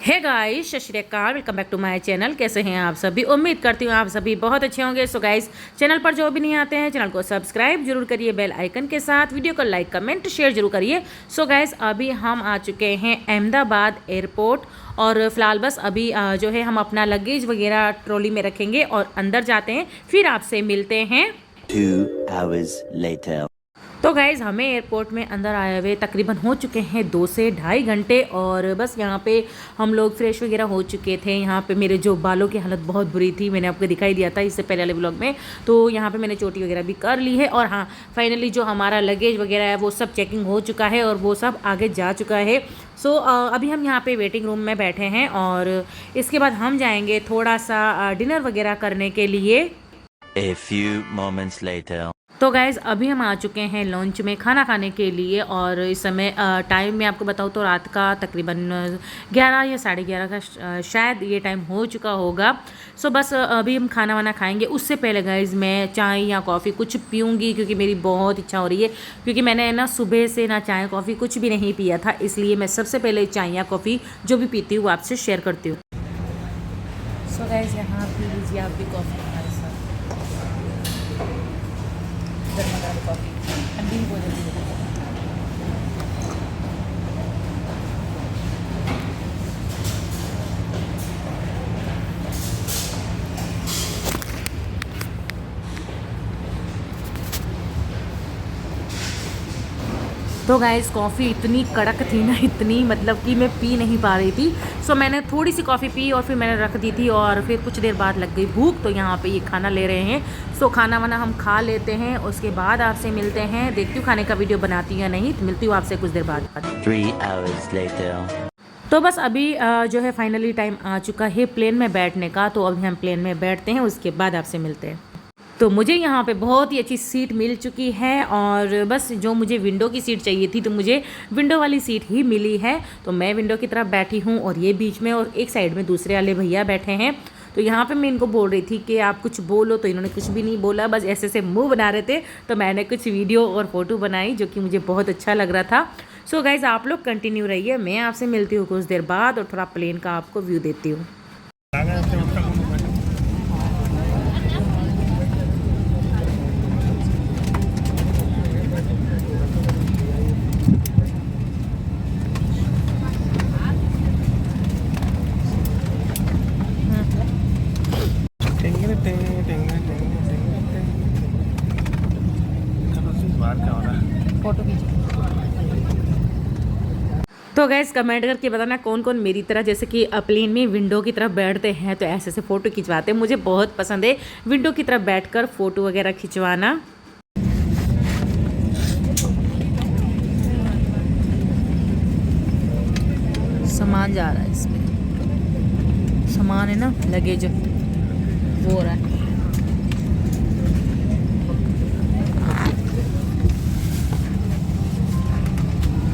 Hey guys, सत श्री अकाल। Welcome back to my channel. कैसे हैं आप सभी? उम्मीद करती हूँ आप सभी बहुत अच्छे होंगे। सो गाइस, चैनल पर जो भी नहीं आते हैं चैनल को सब्सक्राइब जरूर करिए बेल आइकन के साथ। वीडियो को लाइक कमेंट शेयर जरूर करिए। सो गाइस, अभी हम आ चुके हैं अहमदाबाद एयरपोर्ट और फिलहाल बस अभी जो है हम अपना लगेज वगैरह ट्रॉली में रखेंगे और अंदर जाते हैं, फिर आपसे मिलते हैं 2 hours later. तो गाइज़, हमें एयरपोर्ट में अंदर आए हुए तकरीबन हो चुके हैं 2 से ढाई घंटे और बस यहाँ पे हम लोग फ्रेश वगैरह हो चुके थे। यहाँ पे मेरे जो बालों की हालत बहुत बुरी थी, मैंने आपको दिखाई दिया था इससे पहले वाले व्लॉग में। तो यहाँ पे मैंने चोटी वगैरह भी कर ली है और हाँ, फाइनली जो हमारा लगेज वगैरह है वो सब चेकिंग हो चुका है और वो सब आगे जा चुका है। सो अभी हम यहाँ पे वेटिंग रूम में बैठे हैं और इसके बाद हम जाएंगे थोड़ा सा डिनर वगैरह करने के लिए। A few moments later. तो गाइज़, अभी हम आ चुके हैं लंच में खाना खाने के लिए और इस समय टाइम मैं आपको बताऊँ तो रात का तकरीबन 11 या 11:30 का शायद ये टाइम हो चुका होगा। सो बस अभी हम खाना वाना खाएंगे। उससे पहले गाइज़, मैं चाय या कॉफ़ी कुछ पीऊँगी क्योंकि मेरी बहुत इच्छा हो रही है, क्योंकि मैंने ना सुबह से ना चाय कॉफ़ी कुछ भी नहीं पिया था, इसलिए मैं सबसे पहले चाय या कॉफ़ी जो भी पीती हूँ वो आपसे शेयर करती हूँ। सो गाइज़, यहाँ पी लीजिए आप भी कॉफ़ी हमारे साथ। गर्मा गर्म कॉफ़ी ठंडी भी बहुत जल्दी हो जाती है। तो गाइज़, कॉफ़ी इतनी कड़क थी ना, इतनी मतलब कि मैं पी नहीं पा रही थी। सो मैंने थोड़ी सी कॉफ़ी पी और फिर मैंने रख दी थी और फिर कुछ देर बाद लग गई भूख। तो यहाँ पे ये खाना ले रहे हैं। सो खाना वाना हम खा लेते हैं, उसके बाद आपसे मिलते हैं। देखती हूँ खाने का वीडियो बनाती हूँ या नहीं, तो मिलती हूँ आपसे कुछ देर बाद। 3 hours later. तो बस अभी जो है फाइनली टाइम आ चुका है प्लेन में बैठने का। तो अभी हम प्लेन में बैठते हैं, उसके बाद आपसे मिलते हैं। तो मुझे यहाँ पे बहुत ही अच्छी सीट मिल चुकी है और बस जो मुझे विंडो की सीट चाहिए थी तो मुझे विंडो वाली सीट ही मिली है। तो मैं विंडो की तरफ बैठी हूँ और ये बीच में और एक साइड में दूसरे वाले भैया बैठे हैं। तो यहाँ पे मैं इनको बोल रही थी कि आप कुछ बोलो, तो इन्होंने कुछ भी नहीं बोला, बस ऐसे ऐसे मुंह बना रहे थे। तो मैंने कुछ वीडियो और फ़ोटो बनाई जो कि मुझे बहुत अच्छा लग रहा था। सो गाइज़, आप लोग कंटिन्यू रहिए, मैं आपसे मिलती हूँ कुछ देर बाद और थोड़ा प्लेन का आपको व्यू देती हूँ। फोटो खींचो। तो गैस, कमेंट करके बताना कौन कौन मेरी तरह जैसे कि प्लेन में विंडो की तरफ बैठते हैं तो ऐसे ऐसे फ़ोटो खिंचवाते हैं। मुझे बहुत पसंद है विंडो की तरफ बैठकर फ़ोटो वगैरह खिंचवाना। सामान जा रहा है, इसमें सामान है ना, लगेज वो हो रहा है।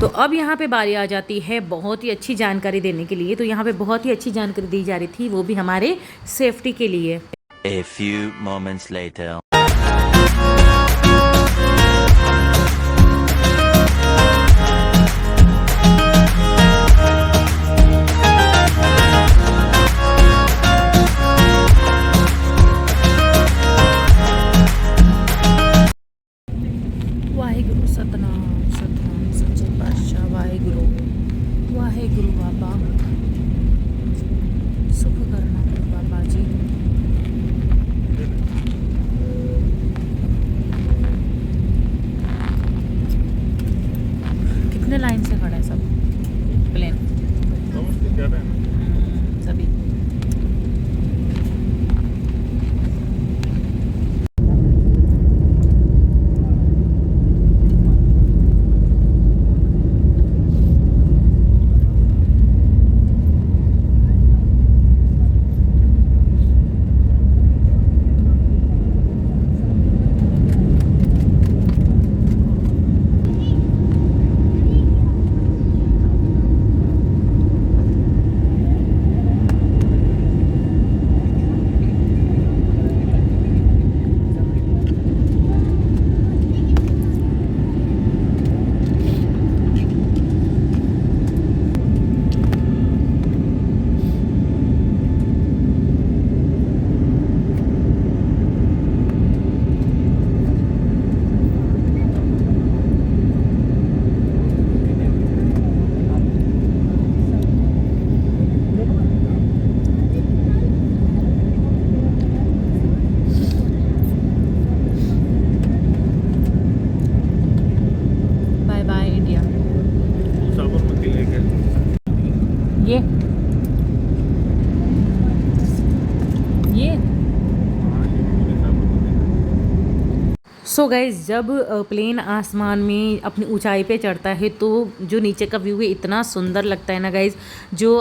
तो अब यहाँ पे बारी आ जाती है बहुत ही अच्छी जानकारी देने के लिए। तो यहाँ पे बहुत ही अच्छी जानकारी दी जा रही थी, वो भी हमारे सेफ्टी के लिए। A few moments later. Waheguru Satnam Satnam सच्चे पातशाह। वाहिगुरु वाहिगुरु बाबा, सुख करना बाबा जी। कितने लाइन से खड़ा है सब प्लेन सभी। सो गाइज जब प्लेन आसमान में अपनी ऊंचाई पे चढ़ता है तो जो नीचे का व्यू है इतना सुंदर लगता है ना गाइज। जो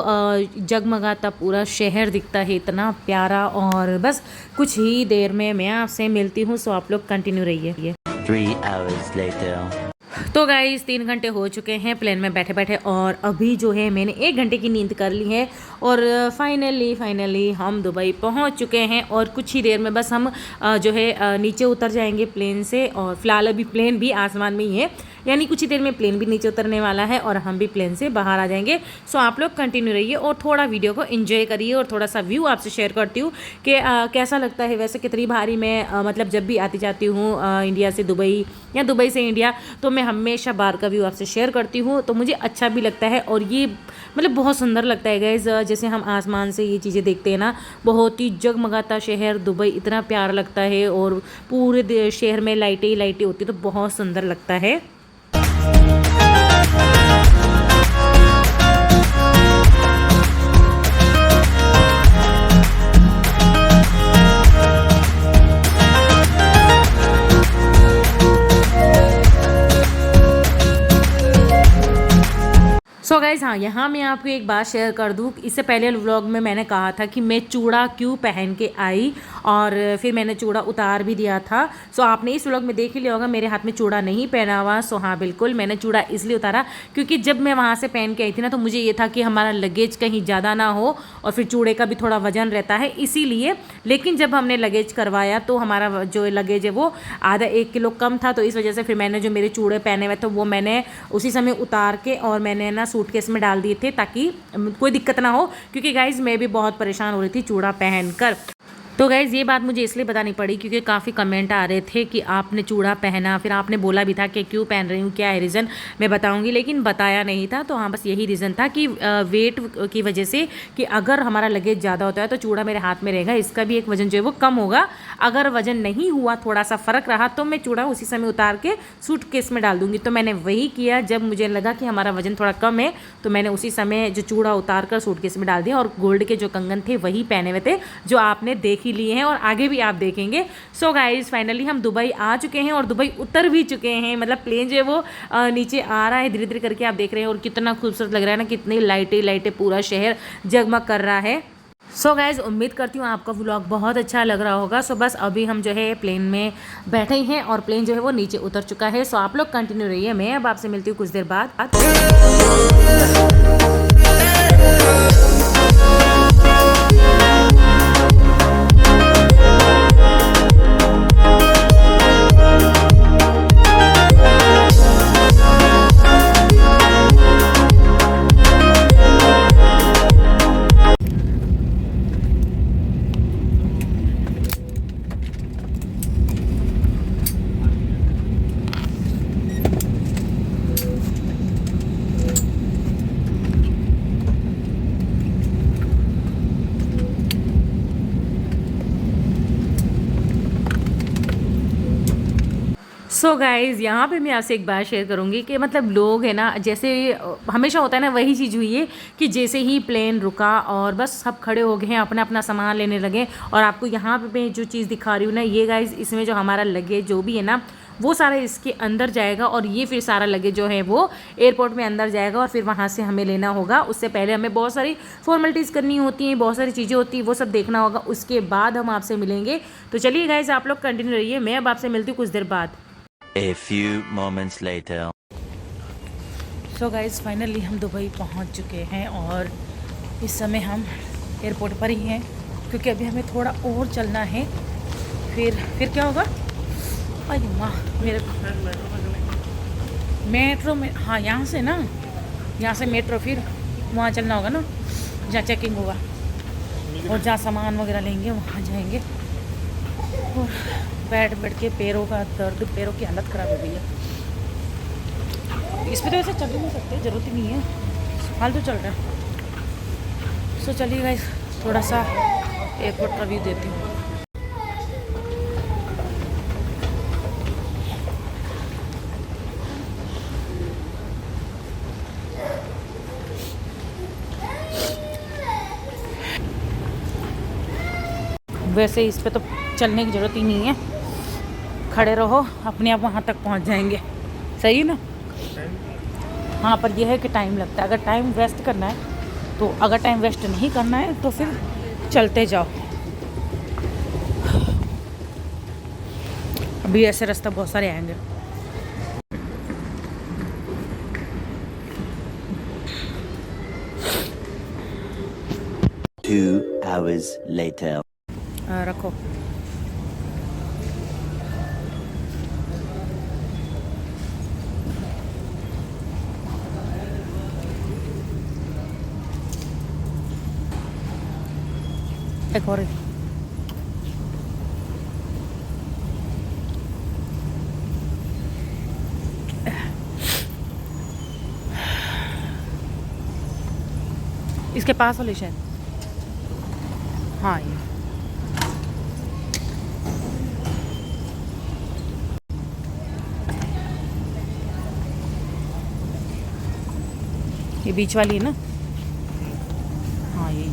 जगमगाता पूरा शहर दिखता है इतना प्यारा। और बस कुछ ही देर में मैं आपसे मिलती हूँ, सो आप लोग कंटिन्यू रहिए। 3 hours later. तो गाइस 3 घंटे हो चुके हैं प्लेन में बैठे बैठे, और अभी जो है मैंने 1 घंटे की नींद कर ली है। और फाइनली हम दुबई पहुंच चुके हैं, और कुछ ही देर में बस हम जो है नीचे उतर जाएंगे प्लेन से। और फिलहाल अभी प्लेन भी आसमान में ही है, यानी कुछ ही देर में प्लेन भी नीचे उतरने वाला है और हम भी प्लेन से बाहर आ जाएंगे। सो आप लोग कंटिन्यू रहिए और थोड़ा वीडियो को एंजॉय करिए, और थोड़ा सा व्यू आपसे शेयर करती हूँ कि कैसा लगता है। वैसे कितनी भारी मैं मतलब जब भी आती जाती हूँ इंडिया से दुबई या दुबई से इंडिया, तो मैं हमेशा बाहर का व्यू आपसे शेयर करती हूँ, तो मुझे अच्छा भी लगता है। और ये मतलब बहुत सुंदर लगता है गाइस, जैसे हम आसमान से ये चीज़ें देखते हैं ना, बहुत ही जगमगाता शहर दुबई इतना प्यारा लगता है। और पूरे शहर में लाइटें ही लाइटें होती है, तो बहुत सुंदर लगता है। सो गाइज़ हाँ, यहाँ मैं आपको एक बात शेयर कर दूँ। इससे पहले व्लॉग में मैंने कहा था कि मैं चूड़ा क्यों पहन के आई, और फिर मैंने चूड़ा उतार भी दिया था। सो आपने इस व्लॉग में देख ही लिया होगा, मेरे हाथ में चूड़ा नहीं पहना हुआ। सो हाँ बिल्कुल, मैंने चूड़ा इसलिए उतारा क्योंकि जब मैं वहाँ से पहन के आई थी ना, तो मुझे ये था कि हमारा लगेज कहीं ज़्यादा ना हो, और फिर चूड़े का भी थोड़ा वजन रहता है इसीलिए। लेकिन जब हमने लगेज करवाया तो हमारा जो लगेज है वो आधा 1 किलो कम था, तो इस वजह से फिर मैंने जो मेरे चूड़े पहने हुए थे वो मैंने उसी समय उतार के और मैंने ना सूटकेस में डाल दिए थे, ताकि कोई दिक्कत ना हो। क्योंकि गाइज मैं भी बहुत परेशान हो रही थी चूड़ा पहनकर। तो गाइज़ ये बात मुझे इसलिए बतानी पड़ी क्योंकि काफ़ी कमेंट आ रहे थे कि आपने चूड़ा पहना, फिर आपने बोला भी था कि क्यों पहन रही हूँ, क्या है रीज़न, मैं बताऊँगी, लेकिन बताया नहीं था। तो हाँ बस यही रीज़न था कि वेट की वजह से, कि अगर हमारा लगेज ज़्यादा होता है तो चूड़ा मेरे हाथ में रहेगा, इसका भी एक वजन जो है वो कम होगा। अगर वजन नहीं हुआ, थोड़ा सा फ़र्क रहा, तो मैं चूड़ा उसी समय उतार के सूटकेस में डाल दूँगी। तो मैंने वही किया, जब मुझे लगा कि हमारा वजन थोड़ा कम है तो मैंने उसी समय जो चूड़ा उतार कर सूटकेस में डाल दिया। और गोल्ड के जो कंगन थे वही पहने हुए थे, जो आपने देख ही लिए हैं और आगे भी आप देखेंगे। सो गाइज फाइनली हम दुबई आ चुके हैं और दुबई उतर भी चुके हैं। मतलब प्लेन जो है वो नीचे आ रहा है धीरे धीरे करके, आप देख रहे हैं। और कितना खूबसूरत लग रहा है ना, कितनी लाइटें लाइटें, पूरा शहर जगमग कर रहा है। सो गाइज उम्मीद करती हूँ आपका व्लॉग बहुत अच्छा लग रहा होगा। सो बस अभी हम जो है प्लेन में बैठे ही हैं और प्लेन जो है वो नीचे उतर चुका है। सो आप लोग कंटिन्यू रहिए, मैं अब आपसे मिलती हूँ कुछ देर बाद। सो गाइज़ यहाँ पे मैं आपसे एक बात शेयर करूँगी कि मतलब लोग है ना, जैसे हमेशा होता है ना, वही चीज़ हुई है कि जैसे ही प्लेन रुका और बस सब खड़े हो गए हैं, अपना अपना सामान लेने लगे। और आपको यहाँ पे मैं जो चीज़ दिखा रही हूँ ना, ये गाइज़ इसमें जो हमारा लगेज जो भी है ना, वो सारा इसके अंदर जाएगा। और ये फिर सारा लगेज जो है वो एयरपोर्ट में अंदर जाएगा, और फिर वहाँ से हमें लेना होगा। उससे पहले हमें बहुत सारी फॉर्मेलिटीज़ करनी होती हैं, बहुत सारी चीज़ें होती हैं, वो सब देखना होगा। उसके बाद हम आपसे मिलेंगे। तो चलिए गाइज़ आप लोग कंटिन्यू रहिए, मैं अब आपसे मिलती हूँ कुछ देर बाद। A few moments later. So guys finally हम दुबई पहुंच चुके हैं, और इस समय हम एयरपोर्ट पर ही हैं क्योंकि अभी हमें थोड़ा और चलना है। फिर क्या होगा? अरे माँ, मेरे मेट्रो में, हाँ यहाँ से ना, यहाँ से मेट्रो, फिर वहाँ चलना होगा ना जहाँ चेकिंग होगा, और जहाँ सामान वगैरह लेंगे वहाँ जाएंगे। और बैठ बैठ के पैरों का दर्द, पैरों की हालत ख़राब हो गई है। इस पर तो वैसे चल ही नहीं सकते, ज़रूरत ही नहीं है, फालतू चल रहा है। सो चलिए गाइस थोड़ा सा एयरपोर्ट का व्यू देती हूँ। वैसे इस पे तो चलने की ज़रूरत ही नहीं है, खड़े रहो, अपने आप वहाँ तक पहुँच जाएंगे। सही है ना? हाँ, पर यह है कि टाइम लगता है। अगर टाइम वेस्ट करना है तो, अगर टाइम वेस्ट नहीं करना है तो फिर चलते जाओ। अभी ऐसे रास्ता बहुत सारे आएंगे। Two hours later. रखो। एक और इसके पास वाले शायद। हाँ, ये बीच वाली है ना? हाँ, ये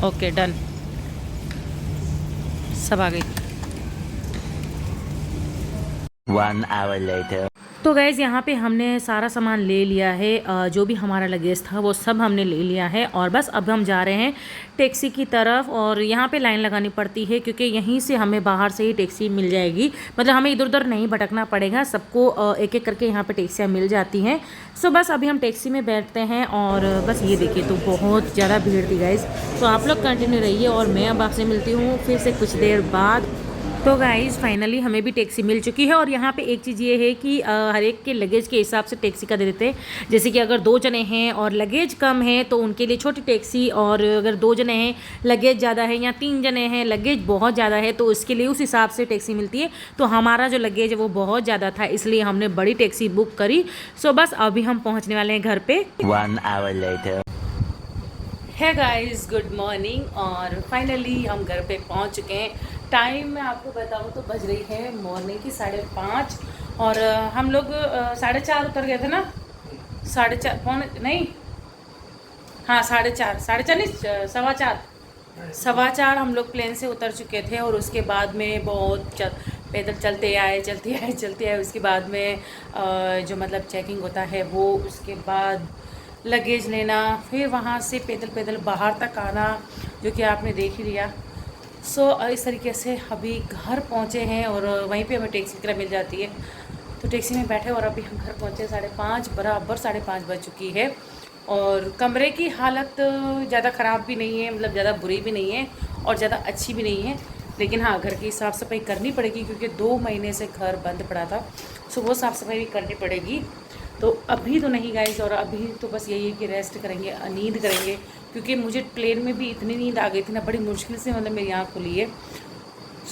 ओके, डन। सब आ गई। 1 hour later. तो गैस यहाँ पे हमने सारा सामान ले लिया है, जो भी हमारा लगेज था वो सब हमने ले लिया है। और बस अब हम जा रहे हैं टैक्सी की तरफ। और यहाँ पे लाइन लगानी पड़ती है क्योंकि यहीं से हमें बाहर से ही टैक्सी मिल जाएगी, मतलब हमें इधर उधर नहीं भटकना पड़ेगा। सबको एक एक करके यहाँ पे टैक्सियाँ मिल जाती हैं। सो बस अभी हम टैक्सी में बैठते हैं। और बस ये देखिए, तो बहुत ज़्यादा भीड़ थी गाइज़। तो आप लोग कंटिन्यू रहिए और मैं अब आपसे मिलती हूँ फिर से कुछ देर बाद। तो गाइज़ फाइनली हमें भी टैक्सी मिल चुकी है। और यहाँ पे एक चीज़ ये है कि हर एक के लगेज के हिसाब से टैक्सी का दे देते हैं। जैसे कि अगर 2 जने हैं और लगेज कम है तो उनके लिए छोटी टैक्सी, और अगर 2 जने हैं लगेज ज़्यादा है, या 3 जने हैं लगेज बहुत ज़्यादा है तो उसके लिए उस हिसाब से टैक्सी मिलती है। तो हमारा जो लगेज है वो बहुत ज़्यादा था, इसलिए हमने बड़ी टैक्सी बुक करी। सो बस अभी हम पहुँचने वाले हैं घर पर। 1 hour later. है गाइस, गुड मॉर्निंग। और फाइनली हम घर पे पहुंच चुके हैं। टाइम मैं आपको बताऊं तो बज रही है मॉर्निंग की 5:30। और हम लोग 4:30 उतर गए थे ना? 4:30 पौने नहीं, हाँ 4:30 नहीं, 4:15 हम लोग प्लेन से उतर चुके थे। और उसके बाद में बहुत पैदल चलते आए। उसके बाद में जो मतलब चेकिंग होता है वो, उसके बाद लगेज लेना, फिर वहाँ से पैदल बाहर तक आना, जो कि आपने देख ही लिया। सो इस तरीके से अभी घर पहुँचे हैं। और वहीं पे हमें टैक्सी वगैरह मिल जाती है, तो टैक्सी में बैठे और अभी हम घर पहुँचे 5:30, बराबर 5:30 बज चुकी है। और कमरे की हालत ज़्यादा ख़राब भी नहीं है, मतलब ज़्यादा बुरी भी नहीं है और ज़्यादा अच्छी भी नहीं है। लेकिन हाँ, घर की साफ़ सफाई करनी पड़ेगी क्योंकि 2 महीने से घर बंद पड़ा था। सो वो साफ़ सफाई भी करनी पड़ेगी। तो अभी तो नहीं गाइस, और अभी तो बस यही है कि रेस्ट करेंगे, नींद करेंगे। क्योंकि मुझे प्लेन में भी इतनी नींद आ गई थी ना, बड़ी मुश्किल से मतलब मेरी आँख खुली है।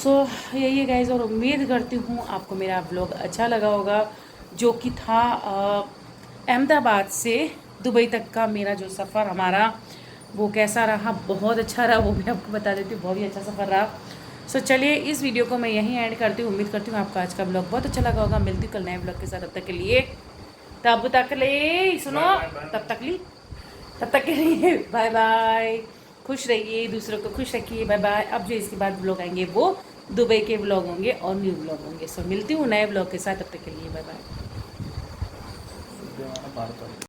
सो यही है गाइस, और उम्मीद करती हूँ आपको मेरा व्लॉग अच्छा लगा होगा, जो कि था अहमदाबाद से दुबई तक का मेरा जो सफ़र हमारा, वो कैसा रहा। बहुत अच्छा रहा, वो मैं आपको बता देती हूँ, बहुत ही अच्छा सफ़र रहा। सो चलिए इस वीडियो को मैं यहीं एंड करती हूँ। उम्मीद करती हूँ आपका आज का ब्लॉग बहुत अच्छा लगा होगा। मिलती हूँ कल नए ब्लॉग के साथ। तब तक के लिए सुनो, तब तक के लिए बाय बाय। खुश रहिए, दूसरों को खुश रखिए। Bye bye. अब जो इसके बाद ब्लॉग आएंगे वो दुबई के ब्लॉग होंगे और न्यू ब्लॉग होंगे। सो मिलती हूँ नए ब्लॉग के साथ, तब तक के लिए बाय बाय।